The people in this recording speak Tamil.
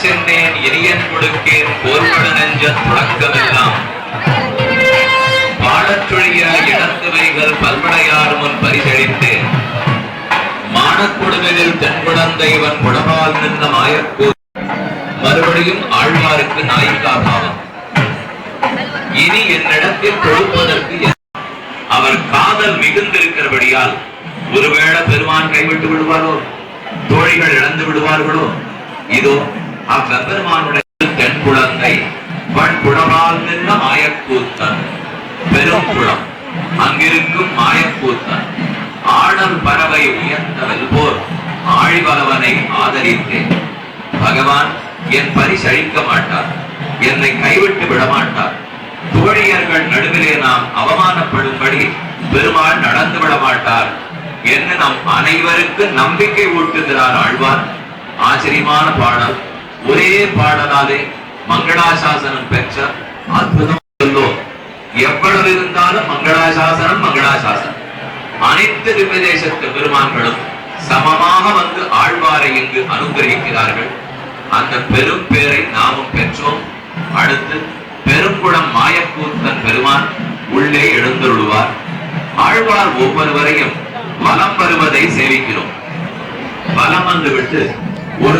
சென்னேன் இனியன் கொடுக்கேன் போர்பட நெஞ்ச துளக்கமெல்லாம் பாடச்சொழிய இடத்துவைகள் பல்படையார் முன் பரிசளித்தேன் மானக்குடுமையில் தென்குழந்தைவன் குடமால் நின்ற மாயக்கூர் மறுபடியும் ஆழ்வாருக்கு நாயிகாபாவம். இனி என்னிடத்தில் கொடுப்பதற்கு அவர் காதல் மிகுந்திருக்கிறபடியால் ஒருவேளை பெருமான் கைவிட்டு விடுவாரோ, தோழிகள் இழந்து விடுவார்களோ, இதோ அவ்வெம்பெருமானுடைய தென் குழந்தை வன் குடமால் நின்ற மாயக்கூத்தன் பெரும் குளம் அங்கிருக்கும் மாயக்கூத்தன் ஆடல் பறவை உயர்ந்தவல் போர் ஆழிவலவனை ஆதரித்தேன். பகவான் என் பரிசழிக்க மாட்டார், என்னை கைவிட்டு விடமாட்டார். தோழியர்கள் நடுவிலே நாம் அவமானப்படும்படி பெருமாள் நடந்து விட மாட்டார் என்று நம் அனைவருக்கு நம்பிக்கை ஊட்டுகிறார் ஆழ்வார். ஆச்சரியமான பாடல். ஒரே பாடலாலே மங்களாசாசனம் பெற்ற அற்புதம். எவ்வளவு இருந்தாலும் மங்களாசாசனம் மங்களாசாசனம். அனைத்து திவ்யதேசத்து பெருமான்களும் சமமாக வந்து ஆழ்வாரை இங்கு அனுகிரகிக்கிறார்கள். அந்த பெரும் பேரை நாமும் பெற்றோம். அடுத்து பெருங்குளம் மாயக்கூத்தன் பெருமான் உள்ளே எழுந்தருளுவார். ஆழ்வார் ஒவ்வொருவரையும் வலம் வருவதை சேவிக்கிறோம். வலம் வந்து விட்டு ஒரு